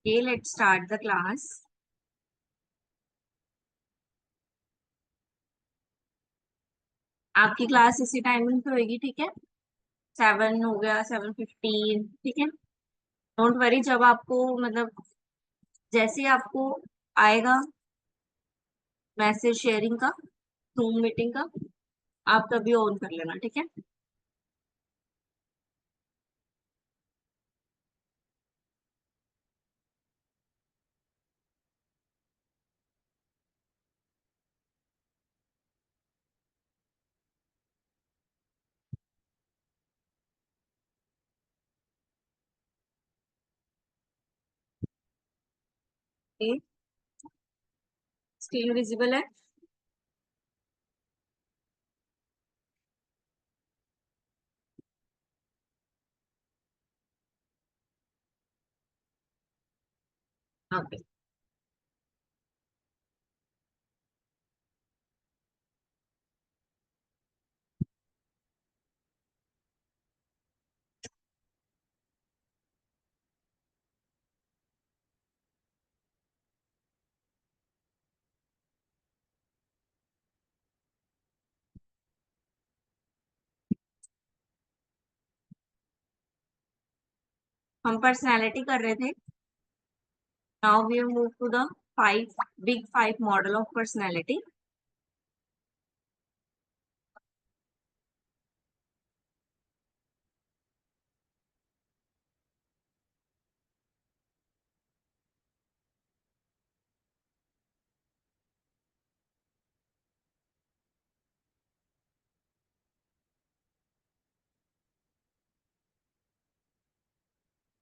Okay, let's start the class. आपकी class इसी timing पे होगी, ठीक है। 7 हो गया, 7:15, ठीक है। डोंट वरी, जब आपको मतलब जैसे ही आपको आएगा मैसेज शेयरिंग का, जूम मीटिंग का, आप तभी ऑन कर लेना, ठीक है। स्क्रीन विजिबल है। ओके। हम पर्सनालिटी कर रहे थे। Now we move to the big 5 model of personality.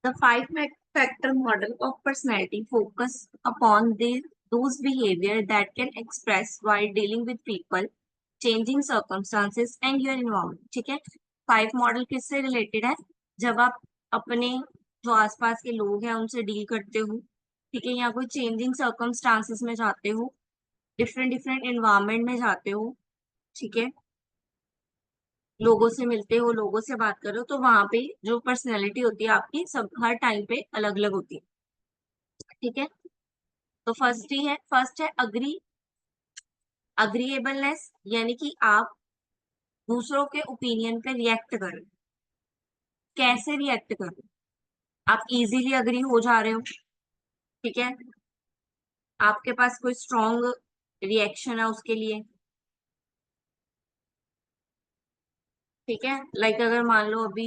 The five-factor model of personality focus upon those behavior that can express while dealing with people, changing circumstances and your environment. ठीक है। 5 model किससे related है? जब आप अपने जो आसपास के लोग हैं उनसे डील करते हो, ठीक है, या कोई चेंजिंग सर्कमस्टांसेस में जाते हो, डिफरेंट डिफरेंट एनवायरमेंट में जाते हो, ठीक है, लोगों से मिलते हो, लोगों से बात करो, तो वहां पे जो पर्सनैलिटी होती है आपकी सब हर टाइम पे अलग अलग होती है, ठीक है। तो फर्स्ट है अग्रीएबलनेस, यानी कि आप दूसरों के ओपिनियन पे रिएक्ट करो। कैसे रिएक्ट करो? आप इजीली अग्री हो जा रहे हो, ठीक है, आपके पास कोई स्ट्रॉन्ग रिएक्शन है उसके लिए, ठीक है। लाइक अगर मान लो अभी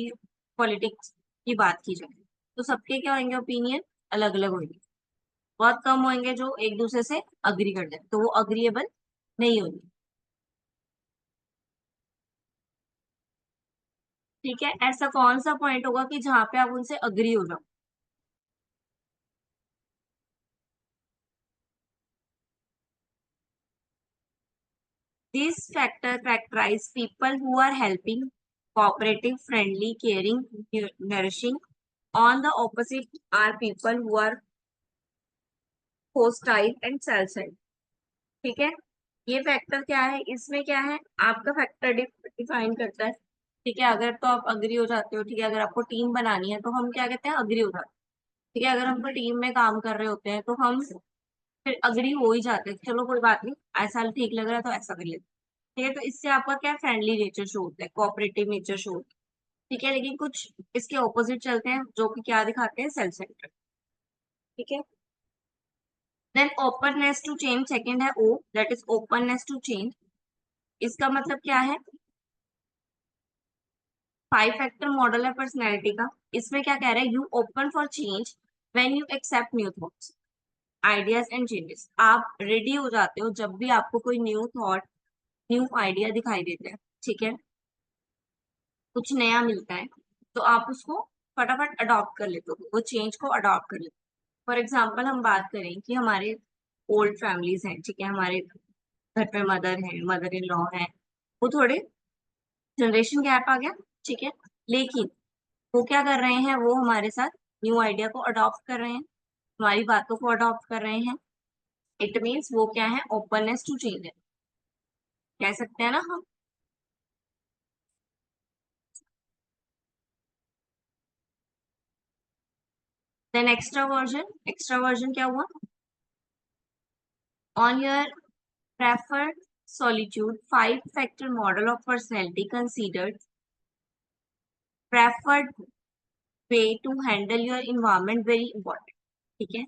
पॉलिटिक्स की बात की जाए तो सबके क्या होंगे ओपिनियन, अलग अलग होंगे। बहुत कम होंगे जो एक दूसरे से अग्री कर जाए, तो वो अग्रीएबल नहीं होगी, ठीक है। ऐसा कौन सा पॉइंट होगा कि जहां पे आप उनसे अग्री हो जाओ? These factors characterize people who are helping, cooperative, friendly, caring, nourishing. On the opposite are people who are hostile and self-centered. ठीक है। ये फैक्टर क्या है, इसमें क्या है, आपका फैक्टर डिफाइन करता है, ठीक है। अगर तो आप अग्री हो जाते हो, ठीक है, अगर आपको टीम बनानी है तो हम क्या कहते हैं, अग्री हो जाते हैं, ठीक है। अगर हम कोई टीम में काम कर रहे होते हैं तो हम फिर अग्री हो ही जाते हैं, चलो कोई बात नहीं, ऐसा ठीक लग रहा है तो ऐसा कर लेते हैं, ठीक है। तो इससे आपका क्या फ्रेंडली नेचर शो होता है, कोऑपरेटिव नेचर शो होता है, ठीक है। लेकिन कुछ इसके ऑपोजिट चलते हैं जो कि क्या दिखाते हैं, सेल्फ सेंटर, ठीक है। Then openness to change, second है O, that is openness to change. इसका मतलब क्या है? 5 फैक्टर मॉडल है पर्सनैलिटी का। इसमें क्या कह रहा है, you open for change when you accept new thoughts, ideas and changes. आप रेडी हो जाते हो जब भी आपको कोई न्यू थॉट, न्यू आइडिया दिखाई देता है, ठीक है, कुछ नया मिलता है, तो आप उसको फटाफट अडॉप्ट कर लेते हो, वो चेंज को अडॉप्ट कर लेते हो। फॉर एग्जाम्पल हम बात करें कि हमारे ओल्ड फैमिलीज हैं, ठीक है, हमारे घर पे मदर है, मदर इन लॉ है, वो थोड़े जनरेशन गैप आ गया, ठीक है, लेकिन वो क्या कर रहे हैं, वो हमारे साथ न्यू आइडिया को अडॉप्ट कर रहे हैं, हमारी बातों को अडॉप्ट कर रहे हैं। इट मीन्स वो क्या है, ओपननेस टू चेंज है, कह सकते हैं ना हम। देन एक्स्ट्रा वर्जन क्या हुआ? On your preferred solitude, five factor model of personality considered preferred way to handle your environment very important. ठीक है,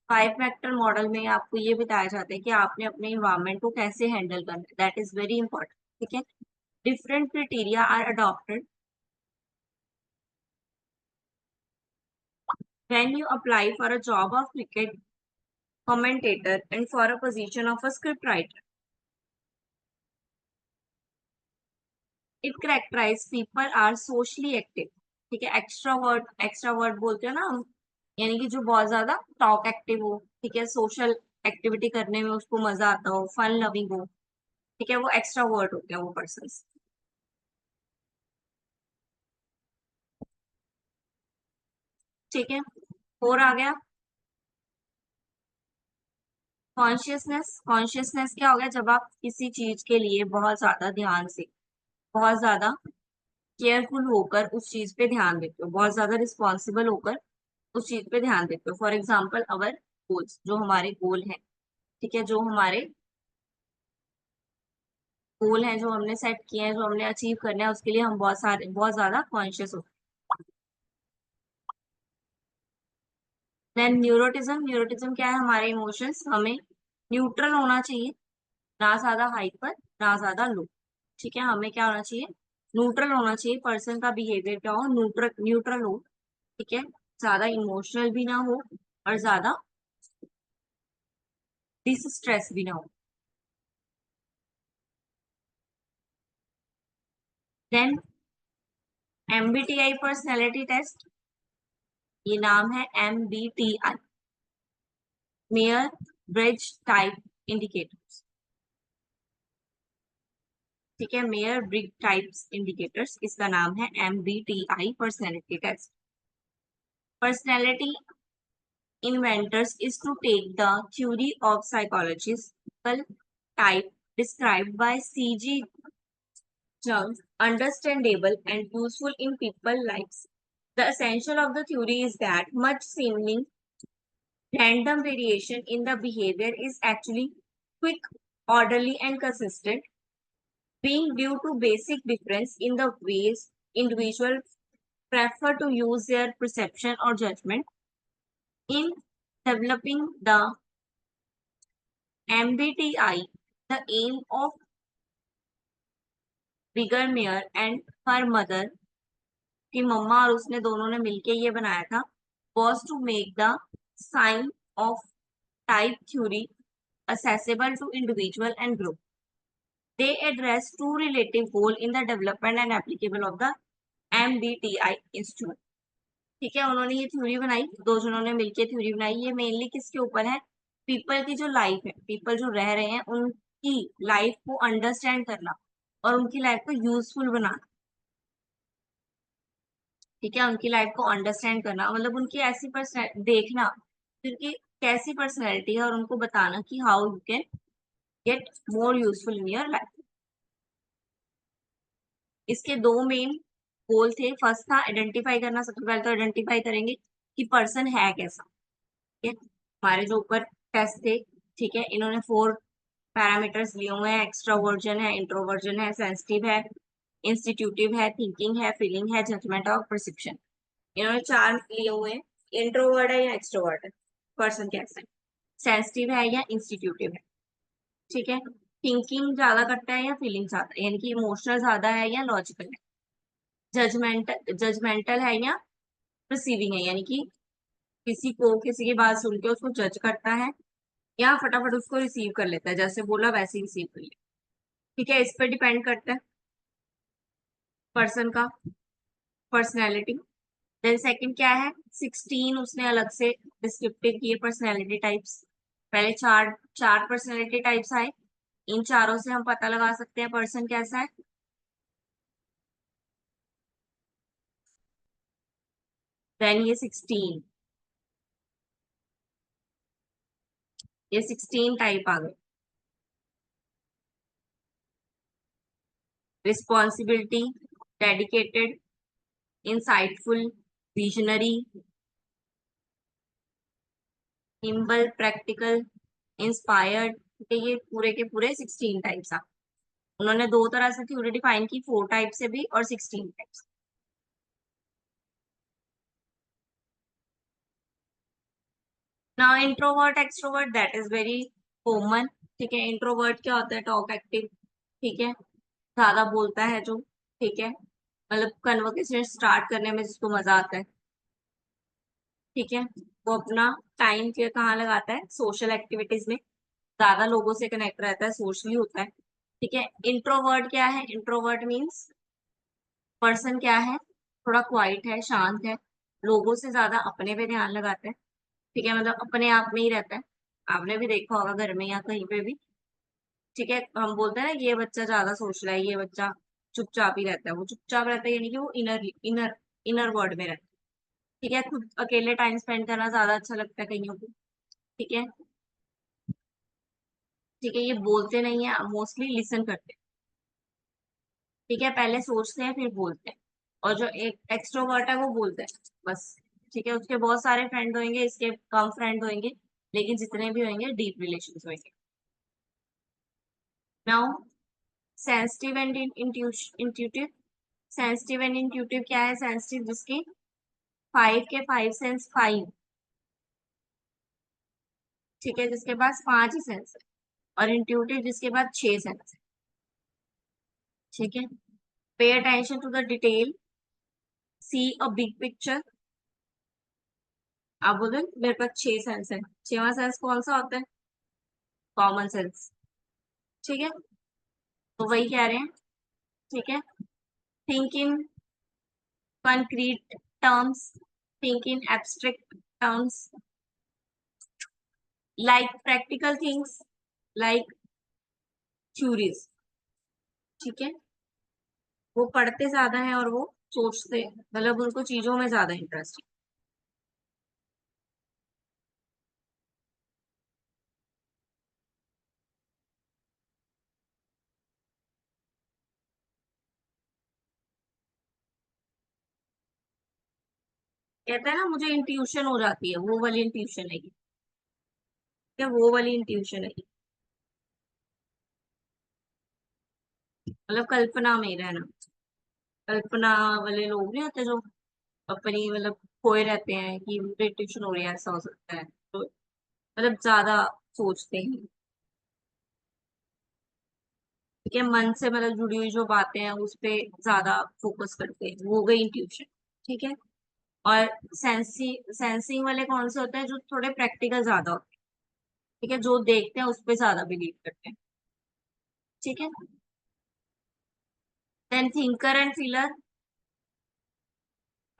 फाइव फैक्टर मॉडल में आपको ये बताया जाता है कि आपने अपने इन्वायरमेंट को कैसे हैंडल करना है, दैट इज वेरी इंपॉर्टेंट. ठीक है, different criteria are adopted when you apply for a job of cricket commentator and for a position of a script writer. It characterize people are socially active. ठीक है, extra word बोलते हो ना हम, यानी कि जो बहुत ज्यादा टॉक एक्टिव हो. ठीक है, सोशल एक्टिविटी करने में उसको मजा आता हो, फन लविंग हो. ठीक है, वो एक्स्ट्रा वर्ड होते हैं वो पर्सन. ठीक है, और आ गया कॉन्शियसनेस क्या हो गया? जब आप किसी चीज के लिए बहुत ज्यादा ध्यान से, बहुत ज्यादा केयरफुल होकर उस चीज पे ध्यान देते हो, बहुत ज्यादा रिस्पॉन्सिबल होकर उस चीज पे ध्यान देते हो. फॉर एग्जाम्पल अवर गोल्स, जो हमारे गोल हैं. ठीक है, जो हमारे गोल हैं, जो हमने सेट किए हैं, जो हमने अचीव करना है, उसके लिए हम बहुत ज्यादा कॉन्शियस होते हैं. देन न्यूरोटिज्म क्या है? हमारे इमोशंस हमें न्यूट्रल होना चाहिए, ना ज्यादा हाइपर ना ज्यादा लो. ठीक है, हमें क्या होना चाहिए? न्यूट्रल होना चाहिए. पर्सन का बिहेवियर क्या हो? न्यूट्रल न्यूट्रल हो. ठीक है, ज्यादा इमोशनल भी ना हो और ज्यादा डिस्ट्रेस भी ना हो. देन एमबीटीआई पर्सनैलिटी टेस्ट, ये नाम है MBTI, Myers Briggs type indicators. ठीक है, मेयर ब्रिज टाइप्स इंडिकेटर्स, इसका नाम है MBTI personality test. Personality inventors is to take the theory of psychological type described by C.G. Jung, understandable and useful in people lives. The essential of the theory is that much seeming random variation in the behavior is actually quick, orderly, and consistent, being due to basic difference in the ways individuals prefer to use their perception or judgment. In developing the MBTI, the aim of bigger mayor and her mother की मम्मा और उसने दोनों ने मिलके ये बनाया था, was to make the sign of type theory accessible to individual and group. They address two relative goals in the development and applicable of the MBTI institute. ठीक है, उन्होंने ये थ्योरी बनाई, दो जनों ने मिलके थ्योरी बनाई. ये मेनली किसके ऊपर है? पीपल की जो लाइफ है, पीपल जो रह रहे हैं उनकी लाइफ को अंडरस्टैंड करना और उनकी लाइफ को यूजफुल बनाना. ठीक है, उनकी लाइफ को अंडरस्टैंड करना मतलब उनकी ऐसी पर्सन देखना कि उनकी कैसी पर्सनैलिटी है और उनको बताना कि how you can get more useful in your life. इसके दो मेन गोल थे. फर्स्ट था आइडेंटिफाई करना. सबसे पहले तो आइडेंटिफाई करेंगे कि पर्सन है कैसा. ठीक है, हमारे जो ऊपर टेस्ट थे, ठीक है, इन्होंने 4 पैरामीटर्स लिए हुए हैं. एक्स्ट्रोवर्जन है, इंट्रोवर्जन है, सेंसिटिव है, इंस्टीट्यूटिव है, थिंकिंग है, फीलिंग है, जजमेंट और परसेप्शन. इन्होंने 4 लिए हुए हैं. इंट्रोवर्ट है या एक्सट्रोवर्ट है, पर्सन कैसा है, सेंसिटिव है या इंस्टीट्यूटिव है. ठीक है, थिंकिंग ज्यादा करता है या फीलिंग ज्यादा, यानी कि इमोशनल ज्यादा है या लॉजिकल है, जजमेंटल है या रिसीविंग है, यानी कि किसी की बात सुन के उसको जज करता है या फटाफट उसको रिसीव कर लेता है, जैसे बोला वैसे ही रिसीव कर लिया. ठीक है, इस पर डिपेंड करता है पर्सन का पर्सनैलिटी. देन सेकंड क्या है? 16 उसने अलग से डिस्क्रिप्टिव किए पर्सनैलिटी टाइप्स. पहले चार चार पर्सनैलिटी टाइप्स आए. इन चारों से हम पता लगा सकते हैं पर्सन कैसा है. देन ये 16 टाइप आ गए. Responsibility, dedicated, insightful, visionary, simple, practical, inspired, ठीक है, ये पूरे के पूरे 16 टाइप्स आ। उन्होंने दो तरह से थ्योरी डिफाइन की, 4 टाइप से भी और 16 types. Now introvert extrovert that is very common. ठीक है, इंट्रोवर्ट क्या होता है? टॉक एक्टिव, ठीक है, ज्यादा बोलता है जो, ठीक है, मतलब कन्वर्सेशन स्टार्ट करने में जिसको मजा आता है, ठीक है, वो अपना टाइम के कहाँ लगाता है? सोशल एक्टिविटीज में, ज्यादा लोगों से कनेक्ट रहता है, सोशली होता है, ठीक है। इंट्रोवर्ट क्या है? इंट्रोवर्ट मीन्स पर्सन क्या है? थोड़ा क्वाइट है, शांत है, लोगों से ज्यादा अपने पे ध्यान लगाता है, ठीक है, मतलब अपने आप में ही रहता है। आपने भी देखा होगा घर में या कहीं पे भी, ठीक है, हम बोलते हैं ना ये बच्चा ज्यादा सोच रहा है, ये बच्चा चुपचाप ही रहता है, वो चुपचाप रहता है यानी कि वो इनर इनर वर्ल्ड में रहता है, ठीक है, खुद अकेले टाइम स्पेंड करना ज्यादा अच्छा लगता है कईयों को, ठीक है, ठीक है, ये बोलते नहीं है, मोस्टली लिसन करते हैं, ठीक है, पहले सोचते हैं फिर बोलते हैं। और जो एक एक्सट्रोवर्ट है वो बोलता है बस, ठीक है, उसके बहुत सारे फ्रेंड होंगे, इसके कम फ्रेंड होंगे, लेकिन जितने भी होंगे डीप रिलेशन होंगे। Now sensitive and intuitive. Sensitive and intuitive क्या है? सेंसिटिव जिसकी 5 के 5 सेंस 5, ठीक है, जिसके पास 5 ही सेंस है। और इंट्यूटिव जिसके पास 6 सेंस है, ठीक है। Pay attention to the detail, see a big picture. आप बोल रहे हो मेरे पास 6 सेंस है, 6वां सेंस कौन सा होता है? कॉमन सेंस, ठीक है, तो वही कह रहे हैं, ठीक है। Think in concrete terms, think in abstract terms, like practical things, like theories, ठीक है, वो पढ़ते ज्यादा है और वो सोचते, मतलब उनको चीजों में ज्यादा इंटरेस्ट है। कहता है ना मुझे इंट्यूशन हो जाती है, वो वाली इंट्यूशन है ये, क्या वो वाली इंट्यूशन है ये, मतलब कल्पना में ही रहना। कल्पना वाले लोग नहीं होते जो अपनी मतलब खोए रहते हैं कि मुझे इंट्यूशन हो रही है, ऐसा हो सकता है, तो मतलब ज्यादा सोचते हैं, ठीक है, मन से मतलब जुड़ी हुई जो बातें हैं उस पे ज्यादा फोकस करते हैं, वो गई इंट्यूशन, ठीक है। और सेंसिंग वाले कौन से होते हैं? जो थोड़े प्रैक्टिकल ज्यादा होते हैं, ठीक है, जो देखते हैं उस पे ज्यादा बिलीव करते हैं, ठीक है। देन थिंकर एंड फीलर,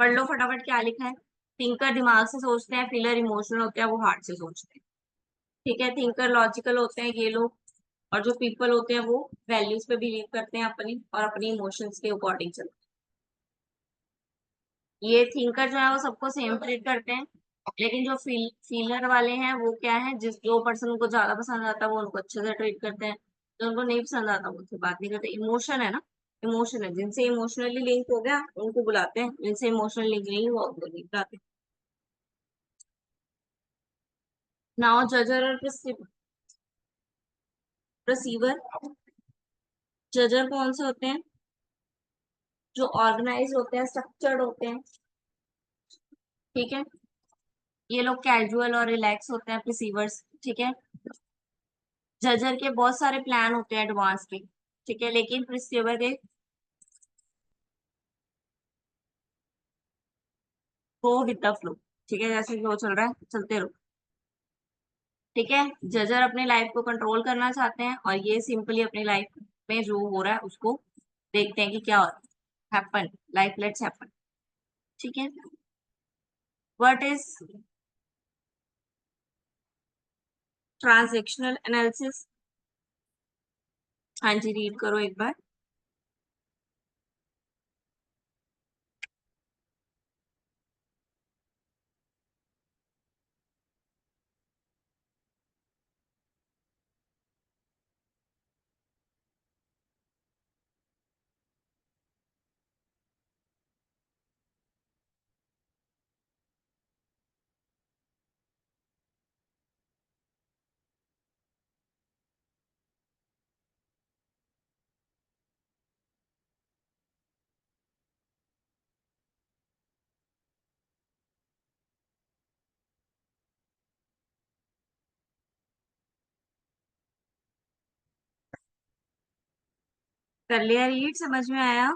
पढ़ लो फटाफट क्या लिखा है। थिंकर दिमाग से सोचते हैं, फीलर इमोशनल होते हैं, वो हार्ट से सोचते हैं, ठीक है। थिंकर लॉजिकल होते हैं ये लोग, और जो पीपल होते हैं वो वैल्यूज पे बिलीव करते हैं अपनी, और अपनी इमोशंस के अकॉर्डिंग चलते हैं। ये थिंकर जो है वो सबको सेम ट्रीट करते हैं, लेकिन जो फीलर वाले हैं वो क्या है, जिस जो पर्सन को ज्यादा पसंद आता है वो उनको अच्छे से ट्रीट करते हैं, जो उनको नहीं पसंद आता वो उनसे बात नहीं करते। इमोशन है ना, इमोशन है, जिनसे इमोशनली लिंक हो गया उनको बुलाते हैं, जिनसे इमोशनल लिंक नहीं हुआ उनको नहीं बुलाते। नाउ जजर और रिसीवर। जजर कौन से होते हैं? जो ऑर्गेनाइज होते हैं, स्ट्रक्चर्ड होते हैं, ठीक है, ये लोग कैजुअल और रिलैक्स होते हैं, रिसीवर्स, ठीक है। जजर के बहुत सारे प्लान होते हैं एडवांस के, ठीक है, लेकिन रिसीवर के गो विद द फ्लो, ठीक है, जैसे फ्लो चल रहा है चलते रहो, ठीक है। जजर अपने लाइफ को कंट्रोल करना चाहते हैं, और ये सिंपली अपनी लाइफ में जो हो रहा है उसको देखते हैं कि क्या हैपन, लाइफ लेट्स हैपन, ठीक है। What is transactional analysis? हाँ जी, रीड करो एक बार। कर लिया रीड, समझ में आया?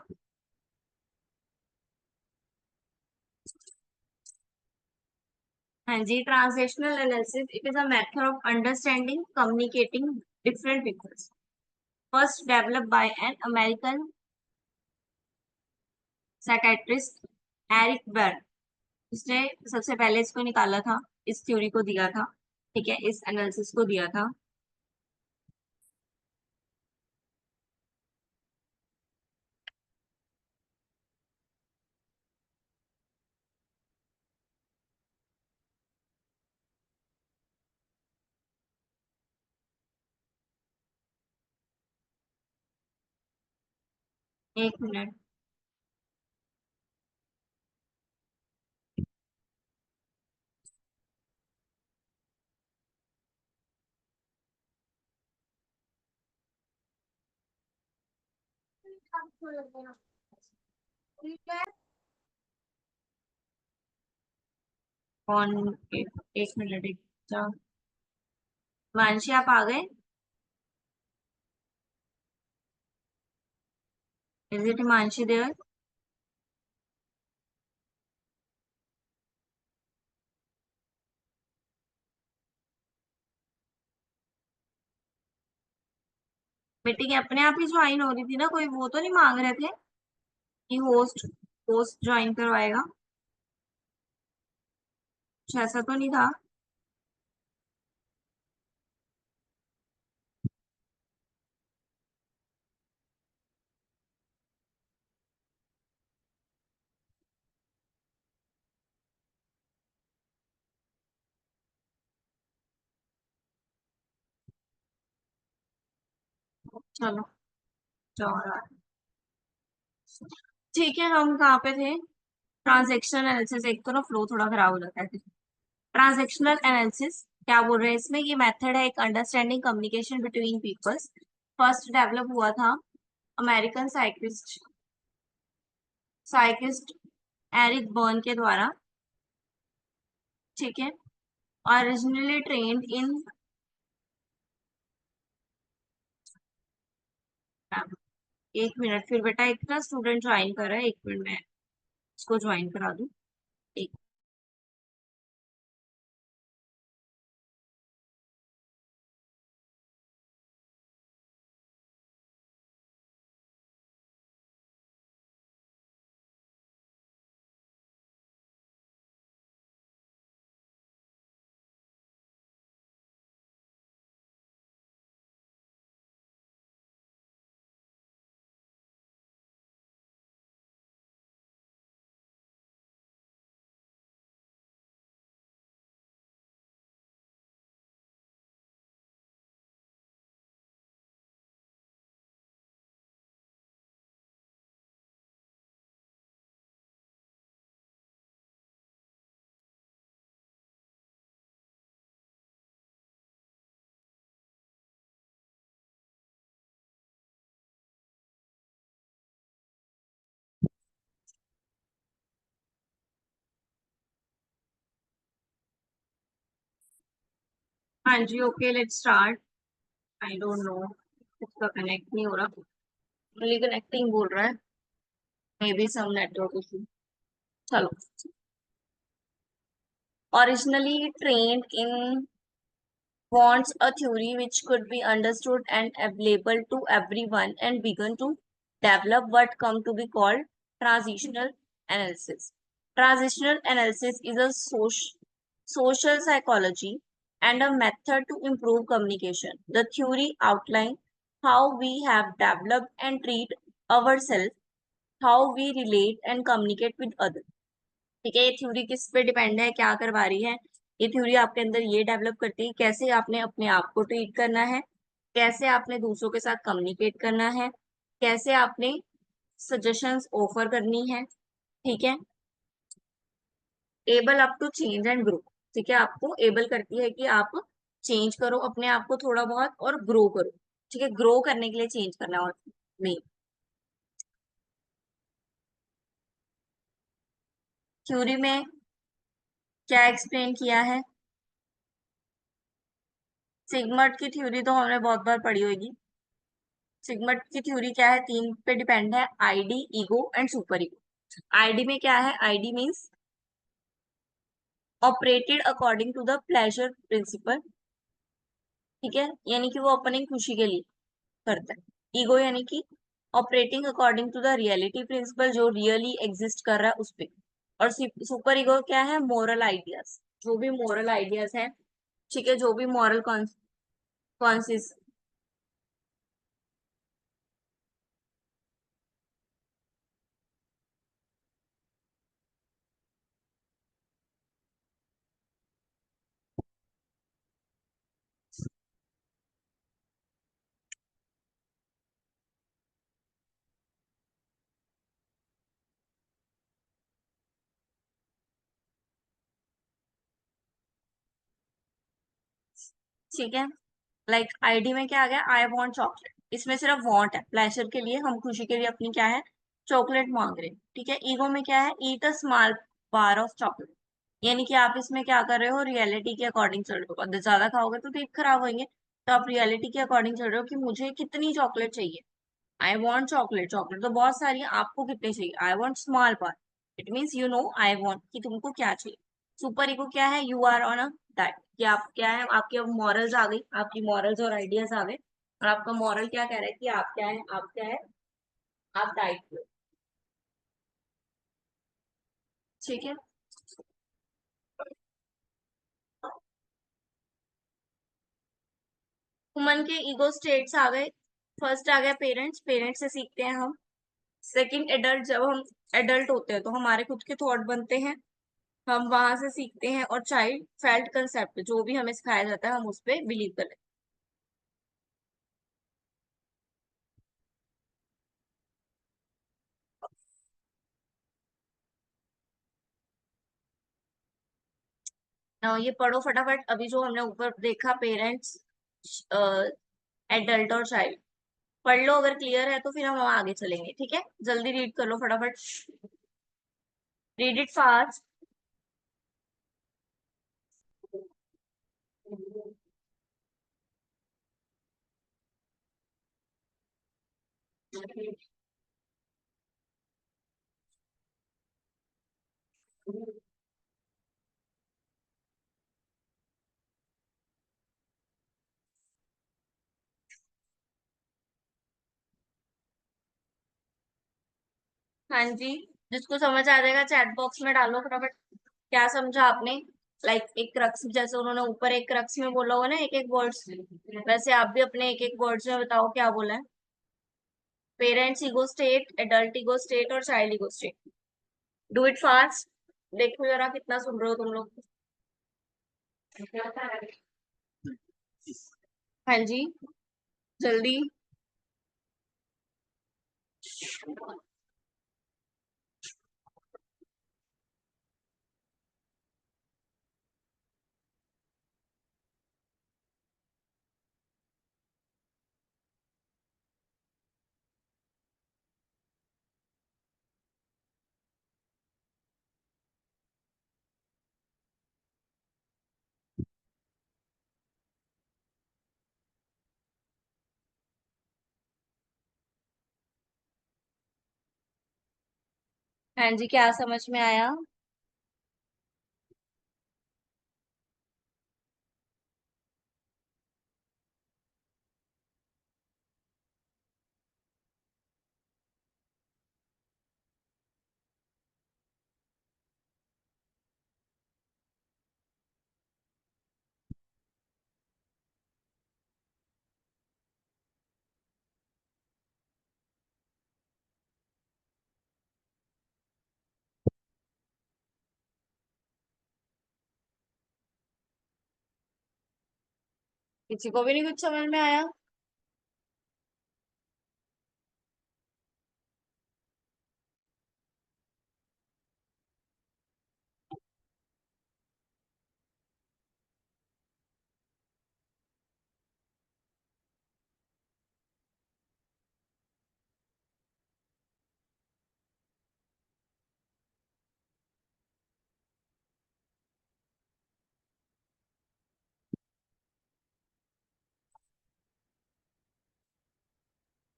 हाँ जी, transactional analysis it is a method of understanding communicating different peoples, first developed by an American psychiatrist Eric Berne. उसने सबसे पहले इसको निकाला था, इस थ्योरी को दिया था, ठीक है, इस एनालिसिस को दिया था। 1 मिनट। कौन? एक मिनट, मानसी आप आ गए? Is it Mansi there? Meeting अपने आप ही ज्वाइन हो रही थी ना, कोई वो तो नहीं मांग रहे थे कि होस्ट होस्ट ज्वाइन करवाएगा? कुछ ऐसा तो नहीं था? चलो, चलो, ठीक है। हम कहाँ पे थे? ट्रांजेक्शनल एनालिसिस, एक तो ना फ्लो थोड़ा खराब हो जाता है। ट्रांजेक्शनल एनालिसिस क्या बोल रहे हैं इसमें? ये मेथड है एक understanding communication between peoples, first develop हुआ था अमेरिकन साइकिस्ट एरिक बर्न के द्वारा, ठीक है। ओरिजिनली ट्रेंड इन, 1 मिनट, फिर बेटा एक ना स्टूडेंट ज्वाइन कर रहा है, 1 मिनट में इसको ज्वाइन करा दूं। एक हाँ जी, okay, let's start. I don't know, इसका कनेक्ट नहीं हो रहा, ओनली कनेक्टिंग बोल रहा है, maybe some network issue. चलो, originally trained in wants a theory which could be understood and available to everyone and began to develop what come to be called transitional analysis. Transitional analysis is a social psychology and a method to improve communication. The theory outlines how we have developed and treat ourselves, how we relate and communicate with others. ठीक है, ये theory किस पे depend है, क्या करवा रही है? ये थ्योरी आपके अंदर ये डेवलप करती है कैसे आपने अपने आप को ट्रीट करना है, कैसे आपने दूसरों के साथ कम्युनिकेट करना है, कैसे आपने सजेशंस ऑफर करनी है, ठीक है। Able up to change and grow, ठीक है, आपको एबल करती है कि आप चेंज करो अपने आप को थोड़ा बहुत और ग्रो करो, ठीक है, ग्रो करने के लिए चेंज करना और नहीं। थ्योरी में क्या एक्सप्लेन किया है? सिगमर्ट की थ्योरी तो हमने बहुत बार पढ़ी होगी। सिगमंड की थ्योरी क्या है? तीन पे डिपेंड है, ID, ego and super ego. ID में क्या है? ID means operated according to the pleasure principle, ठीक है, यानी कि वो अपनी खुशी के लिए करता है। ईगो यानी कि operating according to the reality principle, जो रियली एग्जिस्ट कर रहा है उस पे। और सुपर ईगो क्या है? मोरल आइडियाज, जो भी मोरल आइडियाज है, ठीक है, जो भी मॉरल कॉन्सियस। ठीक है, लाइक आईडी में क्या आ गया? आई वॉन्ट चॉकलेट, इसमें सिर्फ वॉन्ट है, प्लेजर के लिए, हम खुशी के लिए अपनी क्या है, चॉकलेट मांग रहे हैं, ठीक है। ईगो में क्या है? Eat a small bar of chocolate, यानी कि आप इसमें क्या कर रहे हो? रियलिटी के अकॉर्डिंग चल रहे हो, अगर ज्यादा खाओगे तो पेट खराब होंगे, तो आप रियलिटी के अकॉर्डिंग चल रहे हो कि मुझे कितनी चॉकलेट चाहिए। आई वॉन्ट चॉकलेट, चॉकलेट तो बहुत सारी है, आपको कितनी चाहिए? I want small bar, it means you know I want, कि तुमको क्या चाहिए। सुपर ईगो क्या है? You are on a diet, कि आप क्या है, आपकी अब मॉरल्स आ गई, आपकी मॉरल्स और आइडियाज आ गए, और आपका मॉरल क्या कह रहा है कि आप क्या है, आप क्या है, आप डाइट लो, ठीक है। ह्यूमन के ईगो स्टेट्स आ गए। फर्स्ट आ गया पेरेंट्स, पेरेंट्स से सीखते हैं हम। सेकंड एडल्ट, जब हम एडल्ट होते हैं तो हमारे खुद के थॉट बनते हैं, हम वहां से सीखते हैं। और चाइल्ड फेल्ट कंसेप्ट, जो भी हमें सिखाया जाता है हम उस पर बिलीव कर लेते हैं। ये पढ़ो फटाफट, अभी जो हमने ऊपर देखा, पेरेंट्स, एडल्ट और चाइल्ड, पढ़ लो, अगर क्लियर है तो फिर हम आगे चलेंगे, ठीक है। जल्दी रीड कर लो फटाफट, रीड इट फास्ट। हाँ जी, जिसको समझ आ जाएगा चैट बॉक्स में डालो फटाफट, क्या समझा आपने। लाइक एक क्रक्स, जैसे उन्होंने ऊपर एक क्रक्स में बोला होगा ना एक एक वर्ड्स, वैसे आप भी अपने एक एक वर्ड्स में बताओ क्या बोला है। Parents ego state, adult ego state और child ego state. Do it fast, देखो जरा कितना सुन रहे हो तुम लोग। हाँ जी, जल्दी। हाँ जी, क्या समझ में आया? किसी को भी नहीं कुछ समझ में आया?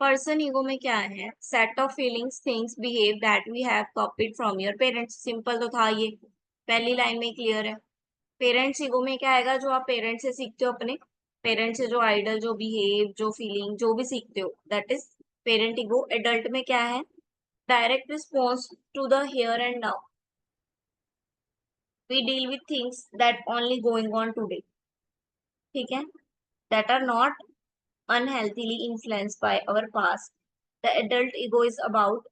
पर्सन ईगो में क्या है? Set of feelings things behave that we have copied from your parents. Simple तो था ये, पहली लाइन में क्लियर है। पेरेंट्स ईगो में क्या आएगा? जो आप पेरेंट्स से सीखते हो, अपने पेरेंट्स से जो आइडल, जो बिहेव, जो फीलिंग, जो भी सीखते हो, that is parent ego. Adult में क्या है? Direct response to the here and now. We deal with things that only going on today, ठीक है, that are not unhealthily influenced by our past. The adult ego is about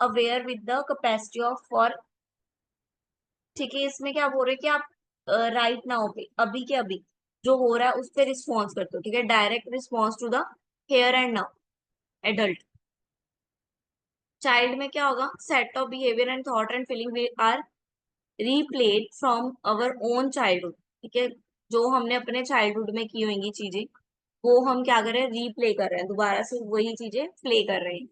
aware with the capacity of for, ठीक है। इसमें क्या बोल रहे हैं कि आप राइट नाउ पे, अभी के अभी जो हो रहा है उस पर रिस्पॉन्स करते हो, ठीक है, direct response to the here and now, adult. Child में क्या होगा? Set of behaviour and thought and feeling are replayed from our own childhood, ठीक है, जो हमने अपने चाइल्डहुड में की होंगी चीजें, वो हम क्या कर रहे हैं? रीप्ले कर रहे हैं, दोबारा से वही चीजें प्ले कर रहे हैं।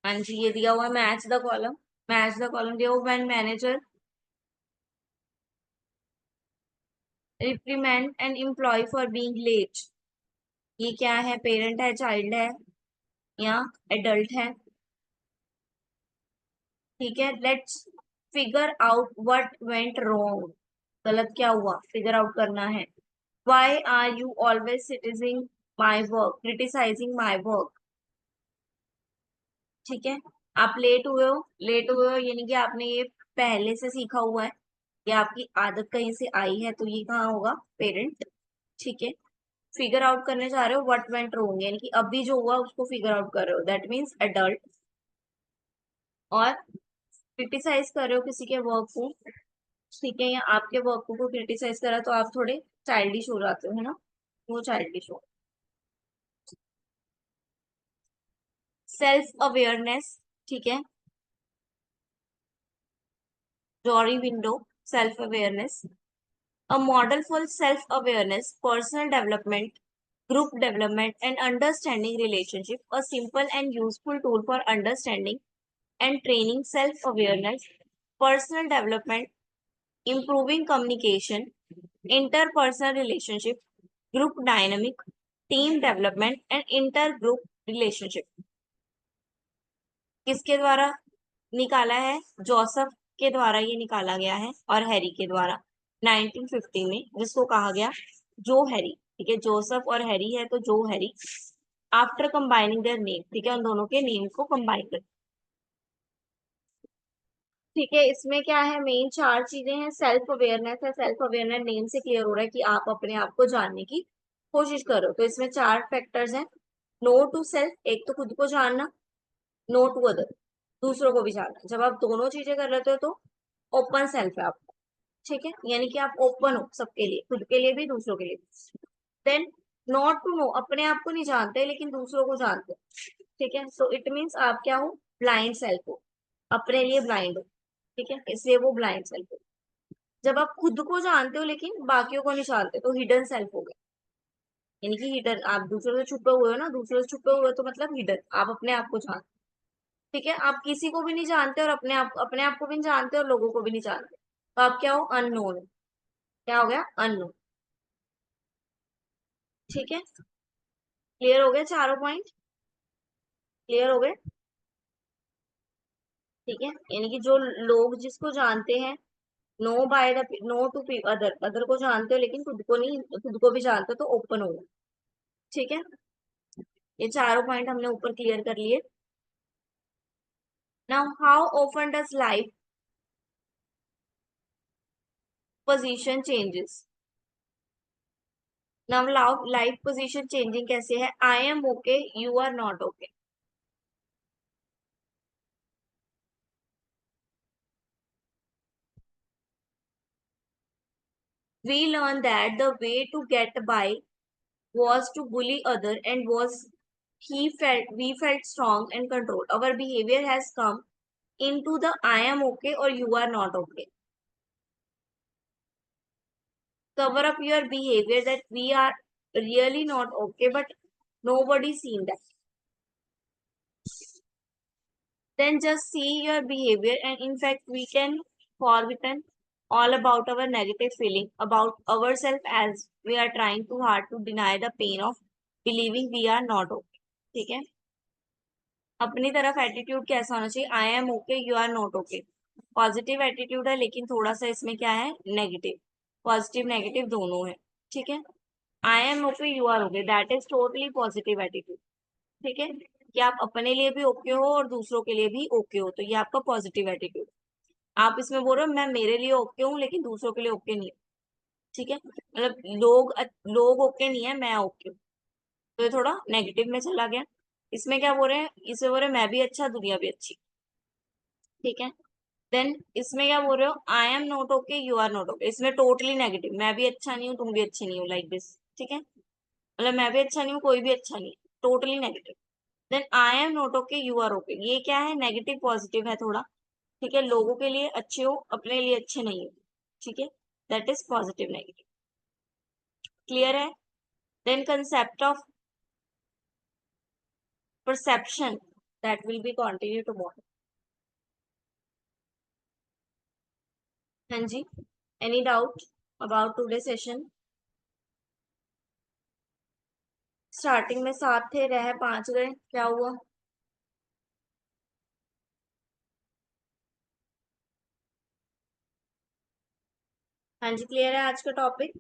हाँ जी, ये दिया हुआ है, match the column. Match the column दिया हुआ, when manager reprimand an employ for being late. ये क्या है? पेरेंट है, चाइल्ड है, या एडल्ट है? ठीक है, let's figure out what went wrong. गलत क्या हुआ, फिगर आउट करना है। Why are you always criticising my work, criticising my work, ठीक है। आप लेट हुए हो, लेट हुए हो यानी कि आपने ये पहले से सीखा हुआ है, या आपकी आदत कहीं से आई है, तो ये कहाँ होगा? पेरेंट, ठीक है। फिगर आउट करने जा रहे हो व्हाट वेंट रॉन्ग, यानी कि अभी जो हुआ उसको फिगर आउट कर रहे हो, दैट मीन्स एडल्ट। और क्रिटिसाइज कर रहे हो किसी के वर्क को, ठीक है, या आपके वर्क को क्रिटिसाइज करा तो आप थोड़े चाइल्डिश हो जाते हो, है ना, वो चाइल्डिश हो। सेल्फ अवेयरनेस, ठीक है, जॉरी window, self awareness, a model for self-awareness, personal development, group development, and understanding relationship, a simple and useful tool for understanding and training self-awareness, personal development, improving communication, interpersonal relationship, group dynamic, team development, and intergroup relationship। किसके द्वारा निकाला है? Joseph के द्वारा ये निकाला गया है, और हैरी के द्वारा 1950 में, जिसको कहा गया जो हैरी, ठीक है, जोसेफ और हैरी है तो जो Harry. After combining their name, ठीक है, उन दोनों के नेम को कंबाइन कर, ठीक है। इसमें क्या है? मेन चार चीजें हैं। सेल्फ अवेयरनेस है, सेल्फ अवेयरनेस नेम से क्लियर हो रहा है कि आप अपने आप को जानने की कोशिश करो, तो इसमें चार फैक्टर्स हैं। नो टू सेल्फ, एक तो खुद को जानना, नो टू अदर, दूसरों को भी जानना। जब आप दोनों चीजें कर लेते हो तो ओपन सेल्फ है आपका, ठीक है, यानी कि आप ओपन हो सबके लिए, खुद के लिए भी, दूसरों के लिए भी। देन नॉट टू नो, अपने आप को नहीं जानते लेकिन दूसरों को जानते हो, ठीक है, सो इट मीन्स आप क्या हो? ब्लाइंड सेल्फ हो, अपने लिए ब्लाइंड हो, ठीक है, इसलिए वो ब्लाइंड सेल्फ हो। जब आप खुद को जानते हो लेकिन बाकियों को नहीं जानते तो हिडन सेल्फ हो गया, यानी कि हिडन, आप दूसरों से छुपे हुए हो ना, दूसरों से छुपे हुए हो तो मतलब हिडन, आप अपने आप को जानते हो, ठीक है। आप किसी को भी नहीं जानते और अपने आप को भी नहीं जानते और लोगों को भी नहीं जानते, तो आप क्या हो? अननोन। क्या हो गया? अननोन, ठीक है। क्लियर हो गए चारों पॉइंट? क्लियर हो गए, ठीक है, यानी कि जो लोग जिसको जानते हैं, know by the, know to other, other को जानते हो लेकिन खुद को नहीं, खुद को भी जानते हो तो ओपन हो गए, ठीक है। ये चारों पॉइंट हमने ऊपर क्लियर कर लिए। Now how often does life position changes. Now life position changing कैसे है? I am okay, you are not okay. We learn that the way to get by was to bully other and was we felt strong and controlled. Our behavior has come into the I am okay or you are not okay. Cover up your behavior that we are really not okay, but nobody's seen that. Then just see your behavior, and in fact, we can forget all about our negative feeling about ourselves as we are trying too hard to deny the pain of believing we are not okay. ठीक है, अपनी तरफ attitude कैसा होना चाहिए? I am okay, you are not okay. Positive attitude है, लेकिन थोड़ा सा इसमें क्या है, नेगेटिव। पॉजिटिव नेगेटिव दोनों है, ठीक है। I am okay, you are okay, that is totally positive attitude. ठीक है, कि आप अपने लिए भी ओके हो और दूसरों के लिए भी ओके हो, तो ये आपका पॉजिटिव एटीट्यूड। आप इसमें बोल रहे हो मैं मेरे लिए ओके हूँ लेकिन दूसरों के लिए ओके नहीं हूँ। ठीक है, मतलब लोग ओके नहीं है, मैं ओके हूँ, तो ये थोड़ा नेगेटिव में चला गया। इसमें क्या बोल रहे हैं, इसमें बोल रहे हैं मैं भी अच्छा, दुनिया भी अच्छी। ठीक है, देन इसमें क्या बोल रहे हो, I am not okay, you are not okay, इसमें टोटली नेगेटिव, मैं भी अच्छा नहीं हूँ, तुम भी अच्छे नहीं हो, लाइक दिस। ठीक है, मतलब मैं भी अच्छा नहीं हूँ, कोई भी अच्छा नहीं, totally negative. Then I am not okay, you are okay, ये क्या है, नेगेटिव पॉजिटिव है थोड़ा। ठीक है, लोगों के लिए अच्छे हो, अपने लिए अच्छे नहीं हो। ठीक है, that is positive negative. Clear है? Then concept of perception, that will be continue tomorrow. हाँ जी, any doubt about today session? Starting में 7 थे, रह 5 गए, क्या हुआ? हाँ जी, क्लियर है आज का topic?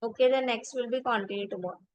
Okay, then next will be continue tomorrow.